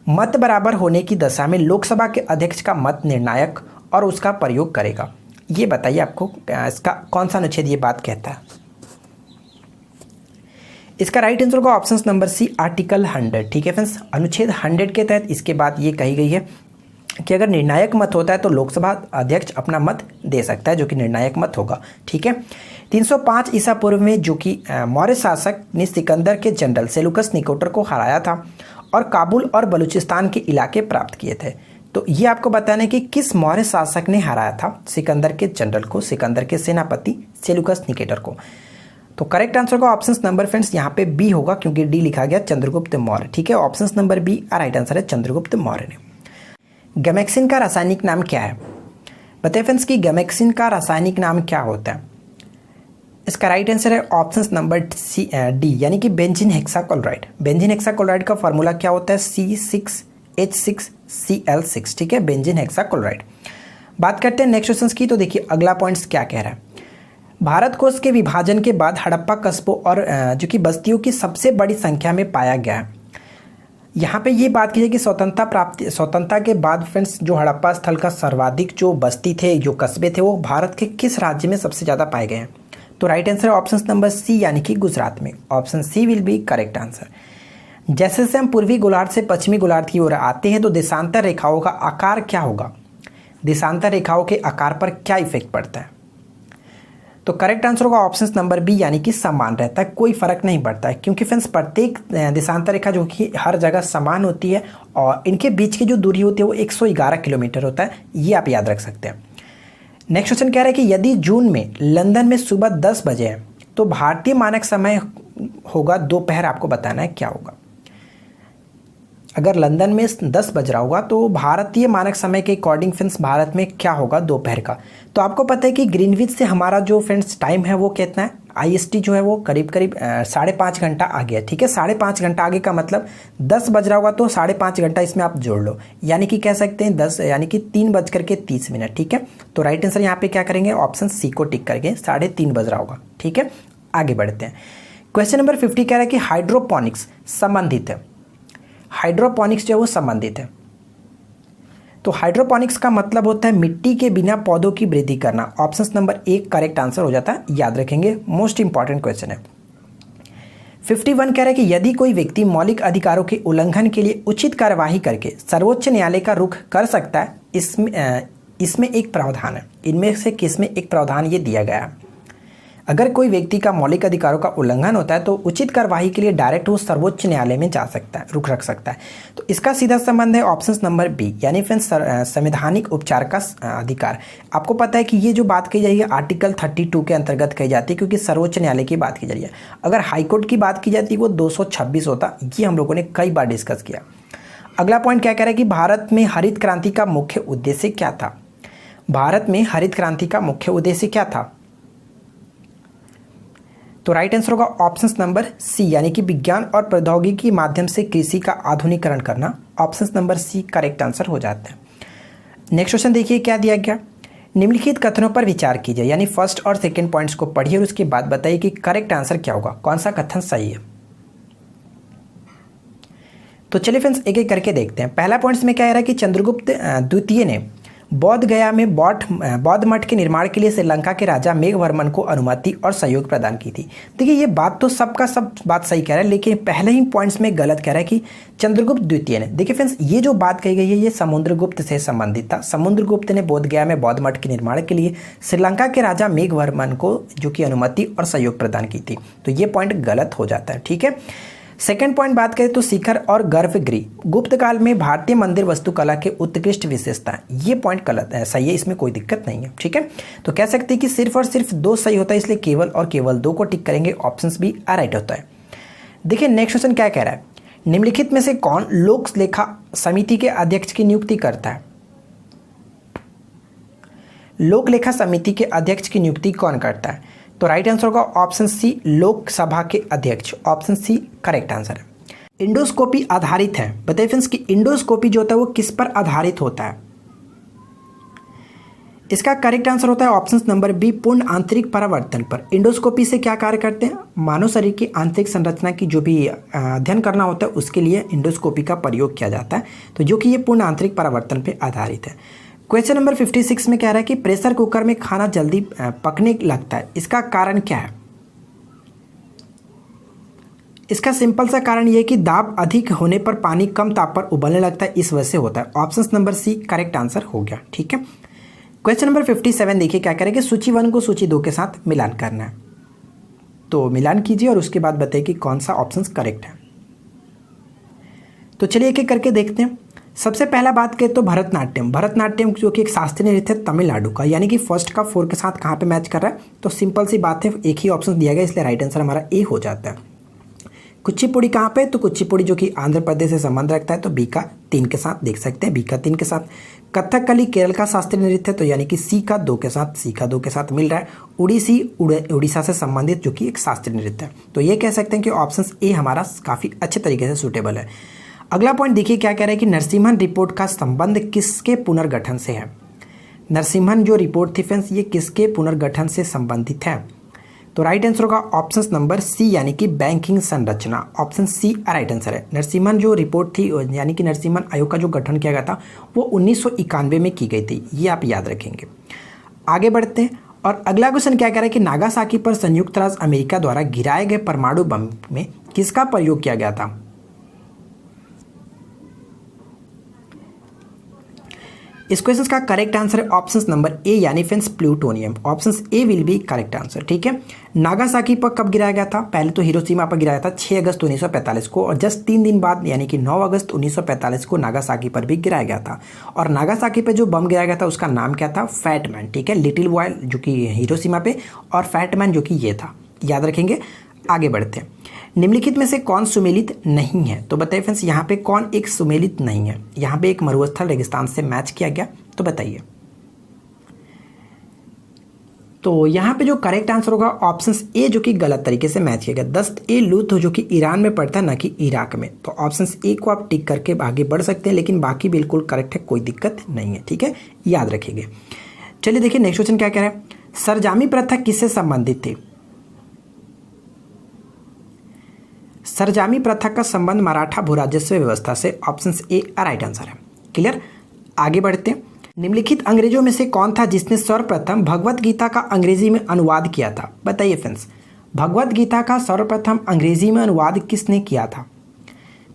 मत बराबर होने की दशा में लोकसभा के अध्यक्ष का मत निर्णायक और उसका प्रयोग करेगा? ये बताइए आपको इसका कौन सा अनुच्छेद ये बात कहता है? इसका राइट आंसर होगा ऑप्शन नंबर सी आर्टिकल 100। ठीक है फ्रेंड्स, अनुच्छेद 100 के तहत इसके बाद ये कही गई है कि अगर निर्णायक मत होता है तो लोकसभा अध्यक्ष अपना मत दे सकता है, जो कि निर्णायक मत होगा। ठीक है, 305 ईसा पूर्व में जो कि मौर्य शासक ने सिकंदर के जनरल सेलुकस निकोटर को हराया था और काबुल और बलूचिस्तान के इलाके प्राप्त किए थे। तो ये आपको बताना है कि किस मौर्य शासक ने हराया था सिकंदर के जनरल को, सिकंदर के सेनापति सेलुकस निकेटर को? तो करेक्ट आंसर का ऑप्शन नंबर फ्रेंड्स यहाँ पे बी होगा, क्योंकि डी लिखा गया चंद्रगुप्त मौर्य। ठीक है, option number B right answer है चंद्रगुप्त मौर्य ने। गैमेक्सिन का रासायनिक नाम क्या है? बताइए फ्रेंड्स कि गैमेक्सिन का रासायनिक नाम क्या होता है? इसका राइट आंसर है ऑप्शन नंबर सी डी यानी कि बेंजीन हेक्साक्लोराइड। बेंजीन हेक्साक्लोराइड का फॉर्मूला क्या होता है? C6H6Cl6। ठीक है, बेंजीन हेक्साक्लोराइड। बात करते हैं नेक्स्ट क्वेश्चन की। तो देखिए अगला पॉइंट्स क्या कह रहा है, भारत कोश के विभाजन के बाद हड़प्पा कस्बों और जो कि बस्तियों की सबसे बड़ी संख्या में पाया गया है। यहाँ पे ये बात कीजिए कि स्वतंत्रता के बाद फ्रेंड्स जो हड़प्पा स्थल का सर्वाधिक जो बस्ती थे, जो कस्बे थे, वो भारत के किस राज्य में सबसे ज़्यादा पाए गए हैं? तो राइट आंसर है ऑप्शन नंबर सी यानी कि गुजरात में। Option C will be correct answer. जैसे जैसे हम पूर्वी गोलार्ध से पश्चिमी गोलार्ध की ओर आते हैं तो देशांतर रेखाओं का आकार क्या होगा? देशांतर रेखाओं के आकार पर क्या इफेक्ट पड़ता है? तो करेक्ट आंसर होगा ऑप्शन नंबर बी यानी कि समान रहता है, कोई फर्क नहीं पड़ता है, क्योंकि फ्रेंड्स प्रत्येक देशांतर रेखा जो कि हर जगह समान होती है और इनके बीच की जो दूरी होती है वो 111 किलोमीटर होता है। ये आप याद रख सकते हैं। नेक्स्ट क्वेश्चन कह रहा है कि यदि जून में लंदन में सुबह 10 बजे है तो भारतीय मानक समय होगा दोपहर, आपको बताना है क्या होगा? अगर लंदन में 10 बज रहा होगा तो भारतीय मानक समय के अकॉर्डिंग फ्रेंड्स भारत में क्या होगा दोपहर का? तो आपको पता है कि ग्रीनविच से हमारा जो फ्रेंड्स टाइम है वो कितना है? IST जो है वो करीब करीब 5.5 घंटा आगे है। ठीक है, 5.5 घंटा आगे का मतलब 10 बज रहा होगा तो 5.5 घंटा इसमें आप जोड़ लो, यानी कि कह सकते हैं 10 यानी कि 3:30। ठीक है, तो राइट आंसर यहाँ पे क्या करेंगे? ऑप्शन सी को टिक करके 3:30 बज रहा होगा। ठीक है, आगे बढ़ते हैं। क्वेश्चन नंबर 50 कह रहा है कि हाइड्रोपोनिक्स संबंधित है। हाइड्रोपोनिक्स जो है वो संबंधित है। तो हाइड्रोपोनिक्स का मतलब होता है मिट्टी के बिना पौधों की वृद्धि करना। ऑप्शन नंबर 1 करेक्ट आंसर हो जाता है, याद रखेंगे, मोस्ट इंपॉर्टेंट क्वेश्चन है। 51 कह रहा है कि यदि कोई व्यक्ति मौलिक अधिकारों के उल्लंघन के लिए उचित कार्यवाही करके सर्वोच्च न्यायालय का रुख कर सकता है, इसमें एक प्रावधान है। इनमें से किसमें एक प्रावधान ये दिया गया है? अगर कोई व्यक्ति का मौलिक अधिकारों का उल्लंघन होता है तो उचित कार्यवाही के लिए डायरेक्ट वो सर्वोच्च न्यायालय में जा सकता है, रुख रख सकता है। तो इसका सीधा संबंध है ऑप्शन नंबर बी, यानी फ्रेंड्स संवैधानिक उपचार का अधिकार। आपको पता है कि ये जो बात कही जाएगी आर्टिकल 32 के अंतर्गत कही जाती है, क्योंकि सर्वोच्च न्यायालय की बात की जा रही है। अगर हाईकोर्ट की बात की जाती है वो 226 होता। ये हम लोगों ने कई बार डिस्कस किया। अगला पॉइंट क्या कह रहा है कि भारत में हरित क्रांति का मुख्य उद्देश्य क्या था। भारत में हरित क्रांति का मुख्य उद्देश्य क्या था? तो राइट आंसर होगा ऑप्शन नंबर सी, यानी कि विज्ञान और प्रौद्योगिकी के माध्यम से कृषि का आधुनिकीकरण करना। Option number C correct answer हो जाता है। नेक्स्ट क्वेश्चन देखिए क्या दिया गया। निम्नलिखित कथनों पर विचार कीजिए, यानी फर्स्ट और सेकंड पॉइंट्स को पढ़िए और उसके बाद बताइए कि करेक्ट आंसर क्या होगा, कौन सा कथन सही है। तो चलिए फ्रेंड्स एक एक करके देखते हैं। पहला पॉइंट्स में क्या कह रहा है कि चंद्रगुप्त द्वितीय ने बौद्ध गया में बौद्ध मठ के निर्माण के लिए श्रीलंका के राजा मेघवर्मन को अनुमति और सहयोग प्रदान की थी। देखिए ये बात तो सबका सब बात सही कह रहा है, लेकिन पहले ही पॉइंट्स में गलत कह रहा है कि चंद्रगुप्त द्वितीय ने। देखिए फ्रेंड्स ये जो बात कही गई है ये समुद्रगुप्त से संबंधित था। समुद्रगुप्त ने बोध गया में बौद्ध मठ के निर्माण के लिए श्रीलंका के राजा मेघवर्मन को जो कि अनुमति और सहयोग प्रदान की थी। तो ये पॉइंट गलत हो जाता है, ठीक है। सेकेंड पॉइंट बात करें तो शिखर और गर्भगृह गुप्त काल में भारतीय मंदिर वास्तुकला के उत्कृष्ट विशेषता। ये पॉइंट गलत है, सही है, इसमें कोई दिक्कत नहीं है, ठीक है। तो कह सकते हैं कि सिर्फ और सिर्फ 2 सही होता है, इसलिए केवल और केवल 2 को टिक करेंगे, ऑप्शंस भी राइट होता है। देखिए नेक्स्ट क्वेश्चन क्या कह रहा है। निम्नलिखित में से कौन लोक लेखा समिति के अध्यक्ष की नियुक्ति करता है। लोक लेखा समिति के अध्यक्ष की नियुक्ति कौन करता है? तो राइट आंसर होगा ऑप्शन सी लोकसभा के अध्यक्ष। ऑप्शन सी करेक्ट आंसर है। इंडोस्कोपी आधारित है, बताइए फ्रेंड्स कि इंडोस्कोपी जो होता है वो किस पर आधारित होता है। इसका करेक्ट आंसर होता है ऑप्शन नंबर बी पूर्ण आंतरिक परावर्तन पर। इंडोस्कोपी से क्या कार्य करते हैं? मानव शरीर की आंतरिक संरचना की जो भी अध्ययन करना होता है उसके लिए इंडोस्कोपी का प्रयोग किया जाता है, तो जो कि ये पूर्ण आंतरिक परावर्तन पर आधारित है। क्वेश्चन नंबर 56 में कह रहा है कि प्रेशर कुकर में खाना जल्दी पकने लगता है, इसका कारण क्या है? इसका सिंपल सा कारण यह है कि दाब अधिक होने पर पानी कम ताप पर उबलने लगता है, इस वजह से होता है। Option number C correct answer हो गया, ठीक है। क्वेश्चन नंबर 57 देखिए क्या करें कि सूची 1 को सूची 2 के साथ मिलान करना है। तो मिलान कीजिए और उसके बाद बताइए कि कौन सा ऑप्शन करेक्ट है। तो चलिए एक एक करके देखते हैं। सबसे पहला बात करें तो भरतनाट्यम। भरतनाट्यम जो कि एक शास्त्रीय नृत्य है तमिलनाडु का, यानी कि फर्स्ट का 4 के साथ कहाँ पे मैच कर रहा है? तो सिंपल सी बात है, एक ही ऑप्शन दिया गया, इसलिए राइट आंसर हमारा ए हो जाता है। कुचिपुड़ी कहाँ पे? तो कुचिपुड़ी जो कि आंध्र प्रदेश से संबंध रखता है, तो बी का 3 के साथ देख सकते हैं, बी का 3 के साथ। कथकली केरल का शास्त्रीय नृत्य है, तो यानी कि सी का 2 के साथ, सी का 2 के साथ मिल रहा है। उड़ीसी उड़ीसा से संबंधित जो कि एक शास्त्रीय नृत्य है, तो ये कह सकते हैं कि ऑप्शन ए हमारा काफ़ी अच्छे तरीके से सूटेबल है। अगला पॉइंट देखिए क्या कह रहा है कि नरसिम्हन रिपोर्ट का संबंध किसके पुनर्गठन से है। नरसिम्हन जो रिपोर्ट थी फ्रेंड्स ये किसके पुनर्गठन से संबंधित है? तो राइट आंसर होगा ऑप्शन नंबर सी, यानी कि बैंकिंग संरचना। ऑप्शन सी राइट आंसर है। नरसिम्हन जो रिपोर्ट थी यानी कि नरसिम्हन आयोग का जो गठन किया गया था वो 1991 में की गई थी, ये आप याद रखेंगे। आगे बढ़ते हैं और अगला क्वेश्चन क्या कह रहा है कि नागासाकी पर संयुक्त राज्य अमेरिका द्वारा गिराए गए परमाणु बम में किसका प्रयोग किया गया था? इस क्वेश्चन का करेक्ट आंसर है ऑप्शन नंबर ए, यानी friends plutonium. Option A will be correct answer, ठीक है। नागासाकी पर कब गिराया गया था? पहले तो हिरोशिमा पर गिराया था 6 अगस्त 1945 को, और जस्ट 3 दिन बाद यानी कि 9 अगस्त 1945 को नागासाकी पर भी गिराया गया था। और नागासाकी पर जो बम गिराया गया था उसका नाम क्या था? फैट मैन, ठीक है। लिटिल बॉय जो कि हिरोशिमा पे, और फैट मैन जो कि ये था, याद रखेंगे। आगे बढ़ते हैं। निम्नलिखित में से कौन सुमेलित नहीं है? तो बताइए फ्रेंड्स यहाँ पे कौन एक सुमेलित नहीं है? यहाँ पे एक मरुस्थल रेगिस्तान से मैच किया गया, तो बताइए। तो यहाँ पे जो करेक्ट आंसर होगा ऑप्शन ए, जो कि गलत तरीके से मैच किया गया। दस्त ए लूथ जो कि ईरान में पड़ता है, ना कि इराक में। तो ऑप्शन ए को आप टिक करके आगे बढ़ सकते हैं, लेकिन बाकी बिल्कुल करेक्ट है, कोई दिक्कत नहीं है, ठीक है, याद रखिएगा। चलिए देखिए नेक्स्ट क्वेश्चन क्या कह रहा है। सरजामी प्रथा किससे संबंधित थी? सरजामी प्रथा का संबंध मराठा भूराजस्व व्यवस्था से। ऑप्शन ए राइट आंसर है, क्लियर। आगे बढ़ते हैं। निम्नलिखित अंग्रेजों में से कौन था जिसने सर्वप्रथम भगवत गीता का अंग्रेजी में अनुवाद किया था? बताइए फ्रेंड्स, भगवत गीता का सर्वप्रथम अंग्रेजी में अनुवाद किसने किया था?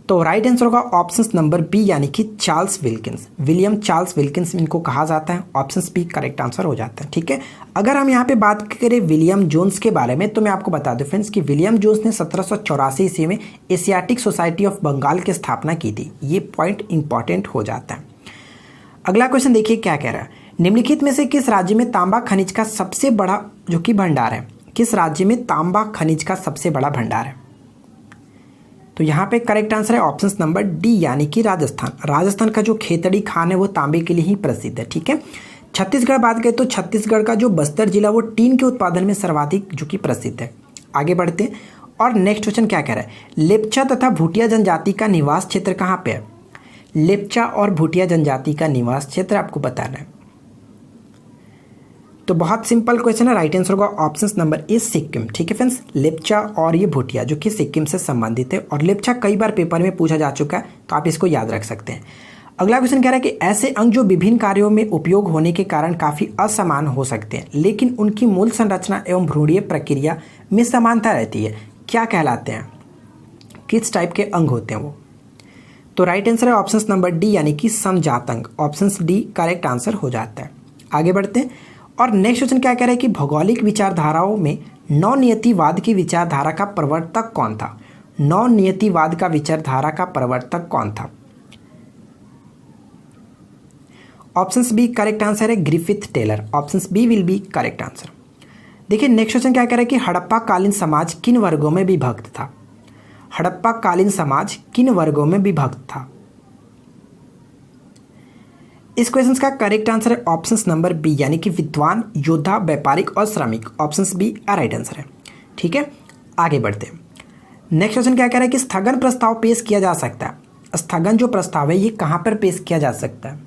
तो राइट आंसर होगा ऑप्शन नंबर बी यानी कि Charles Wilkins, William Charles Wilkins इनको कहा जाता है। ऑप्शन बी करेक्ट आंसर हो जाता है। ठीक है, अगर हम यहाँ पे बात करें विलियम जोन्स के बारे में तो मैं आपको बता दूं फ्रेंड्स कि विलियम जोन्स ने 1784 ईस्वी में एशियाटिक सोसाइटी ऑफ बंगाल की स्थापना की थी। ये पॉइंट इंपॉर्टेंट हो जाता है। अगला क्वेश्चन देखिए क्या कह रहा है, निम्नलिखित में से किस राज्य में तांबा खनिज का सबसे बड़ा जो कि भंडार है, किस राज्य में तांबा खनिज का सबसे बड़ा भंडार है? तो यहाँ पे करेक्ट आंसर है ऑप्शन नंबर डी यानी कि राजस्थान। राजस्थान का जो खेतड़ी खान है वो तांबे के लिए ही प्रसिद्ध है। ठीक है, छत्तीसगढ़ बात करें तो छत्तीसगढ़ का जो बस्तर जिला वो टीन के उत्पादन में सर्वाधिक जो कि प्रसिद्ध है। आगे बढ़ते हैं और नेक्स्ट क्वेश्चन क्या कह रहा है, लेप्चा तथा भूटिया जनजाति का निवास क्षेत्र कहाँ पे है? लेप्चा और भूटिया जनजाति का निवास क्षेत्र आपको बताना है। तो बहुत सिंपल क्वेश्चन है, राइट आंसर होगा ऑप्शन नंबर ए सिक्किम। ठीक है फ्रेंड्स, लेप्चा और ये भूटिया जो कि सिक्किम से संबंधित है और लेप्चा कई बार पेपर में पूछा जा चुका है तो आप इसको याद रख सकते हैं। अगला क्वेश्चन कह रहा है कि ऐसे अंग जो विभिन्न कार्यों में उपयोग होने के कारण काफ़ी असमान हो सकते हैं लेकिन उनकी मूल संरचना एवं भ्रूणीय प्रक्रिया में समानता रहती है, क्या कहलाते हैं? किस टाइप के अंग होते हैं वो? तो राइट आंसर है ऑप्शन नंबर डी यानी कि समजात अंग। ऑप्शन डी करेक्ट आंसर हो जाता है। आगे बढ़ते हैं और नेक्स्ट क्वेश्चन क्या कह रहा है कि भौगोलिक विचारधाराओं में नवनियतिवाद की विचारधारा का प्रवर्तक कौन था? नवनियतिवाद का विचारधारा का प्रवर्तक कौन था? ऑप्शन बी करेक्ट आंसर है Griffith Taylor. Option B will be correct answer. देखिए नेक्स्ट क्वेश्चन क्या कह रहा है कि हड़प्पा कालीन समाज किन वर्गों में विभक्त था? हड़प्पा कालीन समाज किन वर्गों में विभक्त था? इस क्वेश्चन का करेक्ट आंसर है ऑप्शन नंबर बी यानी कि विद्वान, योद्धा, व्यापारिक और श्रमिक। ऑप्शन बी राइट आंसर है। ठीक है, आगे बढ़ते हैं। नेक्स्ट क्वेश्चन क्या कह रहा है कि स्थगन प्रस्ताव पेश किया जा सकता है। स्थगन जो प्रस्ताव है ये कहां पर पेश किया जा सकता है?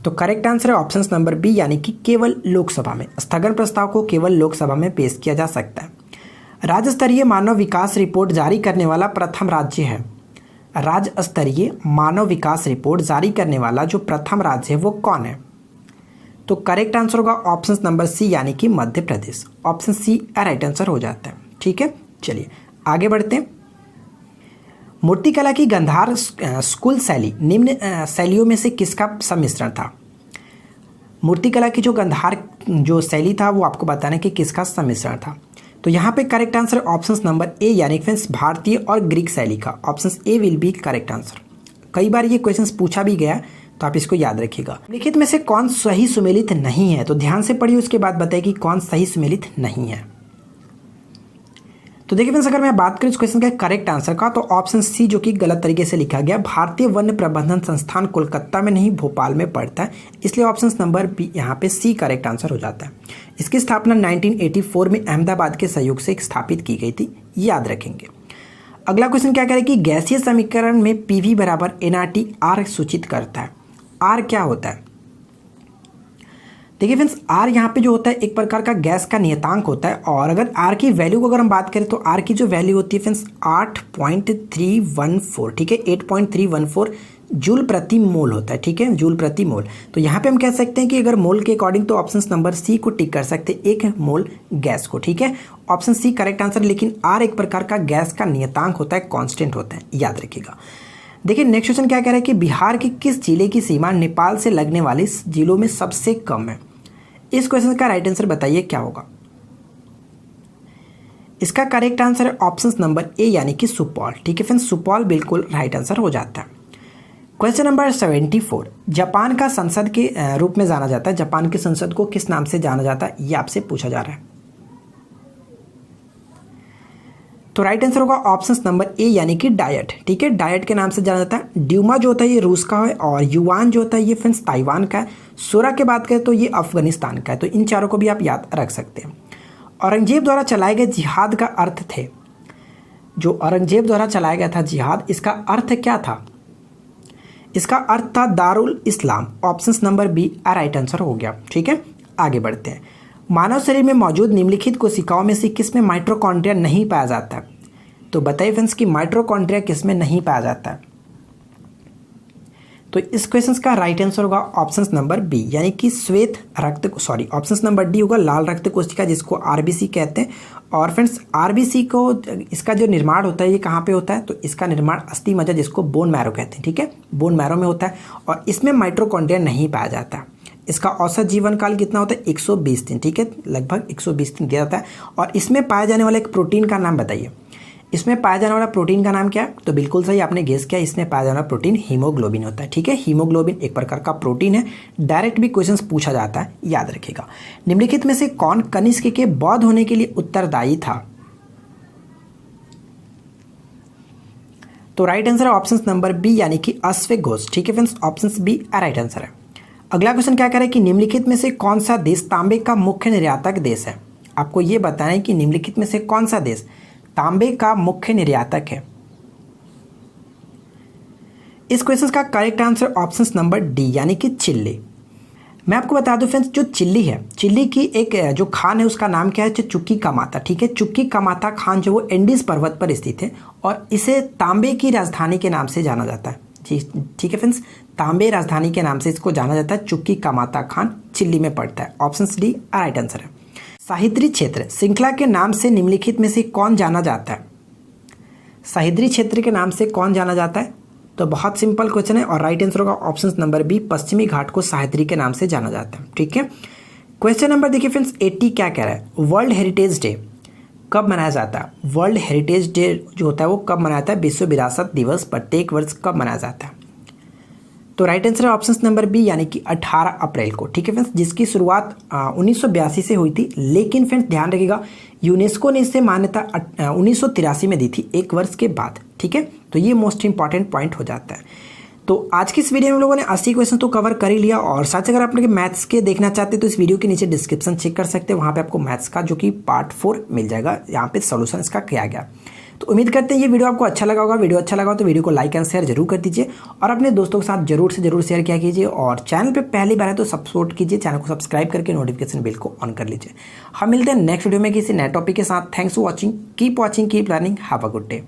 तो करेक्ट आंसर है ऑप्शन नंबर बी यानी कि केवल लोकसभा में। स्थगन प्रस्ताव को केवल लोकसभा में पेश किया जा सकता है। राज्य स्तरीय मानव विकास रिपोर्ट जारी करने वाला प्रथम राज्य है। राज्य स्तरीय मानव विकास रिपोर्ट जारी करने वाला जो प्रथम राज्य है वो कौन है? तो करेक्ट आंसर होगा ऑप्शन नंबर सी यानी कि Madhya Pradesh. Option C right answer हो जाता है। ठीक है, चलिए आगे बढ़ते हैं। मूर्तिकला की गंधार स्कूल शैली निम्न शैलियों में से किसका सम्मिश्रण था? मूर्तिकला की जो गंधार जो शैली था वो आपको बताना है कि किसका सम्मिश्रण था। तो यहाँ पे correct answer option number A यानी फ्रेंड्स भारतीय और ग्रीक शैली का। Option A will be correct answer. कई बार ये क्वेश्चंस पूछा भी गया तो आप इसको याद रखिएगा। लिखित में से कौन सही सुमेलित नहीं है? तो ध्यान से पढ़िए, उसके बाद बताइए कि कौन सही सुमेलित नहीं है। तो देखिए फ्रेंड्स, अगर मैं बात करूं इस क्वेश्चन के करेक्ट आंसर का तो ऑप्शन सी जो कि गलत तरीके से लिखा गया, भारतीय वन प्रबंधन संस्थान कोलकाता में नहीं भोपाल में पड़ता है, इसलिए ऑप्शन नंबर बी यहाँ पे सी करेक्ट आंसर हो जाता है। इसकी स्थापना 1984 में अहमदाबाद के सहयोग से स्थापित की गई थी, याद रखेंगे। अगला क्वेश्चन क्या करें कि गैसीय समीकरण में पीवी बराबर एनआरटी आर सूचित करता है। आर क्या होता है? देखिए फ्रेंड्स, आर यहाँ पे जो होता है एक प्रकार का गैस का नियतांक होता है और अगर आर की वैल्यू को अगर हम बात करें तो आर की जो वैल्यू होती है फ्रेंड्स 8.314। ठीक है, 8.314 जूल प्रति मोल होता है। ठीक है, जूल प्रति मोल। तो यहाँ पे हम कह सकते हैं कि अगर मोल के अकॉर्डिंग तो ऑप्शन नंबर सी को टिक कर सकते हैं, एक मोल गैस को। ठीक है, ऑप्शन सी करेक्ट आंसर। लेकिन आर एक प्रकार का गैस का नियतांक होता है, कॉन्स्टेंट होता है, याद रखिएगा। देखिए नेक्स्ट क्वेश्चन क्या कह रहा है कि बिहार के किस जिले की सीमा नेपाल से लगने वाले जिलों में सबसे कम है? इस क्वेश्चन का राइट आंसर बताइए क्या होगा? इसका करेक्ट आंसर है ऑप्शन नंबर ए यानी कि सुपौल। ठीक है फ्रेंड्स, सुपौल बिल्कुल राइट आंसर हो जाता है। क्वेश्चन नंबर 74, जापान का संसद के रूप में जाना जाता है। जापान के संसद को किस नाम से जाना जाता है, ये आपसे पूछा जा रहा है। तो राइट आंसर होगा ऑप्शन नंबर ए यानी कि डायट। ठीक है, डायट के नाम से जाना जाता है। ड्यूमा जो होता है ये रूस का है और युआन जो होता है ये फ्रेंड्स ताइवान का है। सोरा की बात करें तो ये अफगानिस्तान का है। तो इन चारों को भी आप याद रख सकते हैं। औरंगजेब द्वारा चलाए गए जिहाद का अर्थ थे, जो औरंगजेब द्वारा चलाया गया था जिहाद, इसका अर्थ क्या था? इसका अर्थ था दारुल इस्लाम। Option number B right answer हो गया। ठीक है, आगे बढ़ते हैं। मानव शरीर में मौजूद निम्नलिखित कोशिकाओं में से किसमें माइटोकॉन्ड्रिया नहीं पाया जाता है? तो बताइए फ्रेंड्स कि माइटोकॉन्ड्रिया किसमें नहीं पाया जाता है? तो इस क्वेश्चन का राइट आंसर होगा ऑप्शन नंबर बी, यानी कि श्वेत रक्त, ऑप्शन नंबर डी होगा लाल रक्त कोशिका, जिसको आरबीसी कहते हैं। और फ्रेंड्स आरबीसी को, इसका जो निर्माण होता है ये कहाँ पे होता है, तो इसका निर्माण अस्थि मज्जा, जिसको बोन मैरो कहते हैं, ठीक है, बोन मैरो में होता है। और इसमें माइटोकॉन्ड्रिया नहीं पाया जाता। इसका औसत जीवन काल कितना होता है, 120 दिन, ठीक है, लगभग 120 दिन दिया जाता है। और इसमें पाया जाने वाला एक प्रोटीन का नाम बताइए। इसमें पाया जाने वाला प्रोटीन का नाम क्या है, तो बिल्कुल सही आपने गेस किया, इसमें पाया जाने वाला प्रोटीन हीमोग्लोबिन होता है, ठीक है। हीमोग्लोबिन एक प्रकार का प्रोटीन है। डायरेक्ट भी क्वेश्चंस पूछा जाता है, याद रखिएगा। निम्नलिखित में से कौन कनिष्क के बौद्ध होने के लिए उत्तरदायी था, तो राइट आंसर है ऑप्शन नंबर बी, यानी कि अश्वघोष, ठीक है friends, option B right answer है। अगला क्वेश्चन क्या कह रहा है कि निम्नलिखित में से कौन सा देश तांबे का मुख्य निर्यातक देश है। आपको यह बताना है कि निम्नलिखित में से कौन सा देश तांबे का मुख्य निर्यातक है। इस क्वेश्चन का correct answer option number D, यानी कि चिली। मैं आपको बता दूं फ्रेंड्स, जो चिली है, चिली की एक जो खान है उसका नाम क्या है, चुक्की का माता, ठीक है। चुक्की का माता खान जो वो एंडीज पर्वत पर स्थित है और इसे तांबे की राजधानी के नाम से जाना जाता है, जी ठीक है फ्रेंड्स, तांबे राजधानी के नाम से इसको जाना जाता है। चुक्की का माता खान चिली में पड़ता है, ऑप्शन डी राइट आंसर है। सह्याद्री क्षेत्र श्रृंखला के नाम से निम्नलिखित में से कौन जाना जाता है। सह्याद्री क्षेत्र के नाम से कौन जाना जाता है, तो बहुत सिंपल क्वेश्चन है और राइट आंसर होगा ऑप्शन नंबर बी, पश्चिमी घाट को सह्याद्री के नाम से जाना जाता है, ठीक है। क्वेश्चन नंबर देखिए फ्रेंड्स 80 क्या कह रहा है, वर्ल्ड हेरिटेज डे कब मनाया जाता है। वर्ल्ड हेरिटेज डे जो होता है वो कब मनाया जाता है, विश्व विरासत दिवस प्रत्येक वर्ष कब मनाया जाता है, तो राइट आंसर है ऑप्शन नंबर बी, यानी कि 18 अप्रैल को, ठीक है फ्रेंड्स, जिसकी शुरुआत 1982 से हुई थी। लेकिन फ्रेंड्स ध्यान रखिएगा, यूनेस्को ने इसे मान्यता 1983 में दी थी, एक वर्ष के बाद, ठीक है। तो ये मोस्ट इंपॉर्टेंट पॉइंट हो जाता है। तो आज की इस वीडियो में हम लोगों ने 80 क्वेश्चन तो कवर कर ही लिया, और साथ ही अगर आप लोग मैथ्स के देखना चाहते हैं तो इस वीडियो के नीचे डिस्क्रिप्शन चेक कर सकते हैं, वहाँ पे आपको मैथ्स का जो कि पार्ट 4 मिल जाएगा, यहाँ पे सोल्यूशन इसका किया गया। तो उम्मीद करते हैं ये वीडियो आपको अच्छा लगा होगा। वीडियो अच्छा लगा हो तो वीडियो को लाइक एंड शेयर जरूर कर दीजिए और अपने दोस्तों के साथ जरूर से जरूर शेयर किया कीजिए। और चैनल पे पहली बार है तो सपोर्ट कीजिए, चैनल को सब्सक्राइब करके नोटिफिकेशन बिल को ऑन कर लीजिए। हम मिलते हैं नेक्स्ट वीडियो में किसी नए टॉपिक के साथ। Thanks for watching, keep learning, have a good day.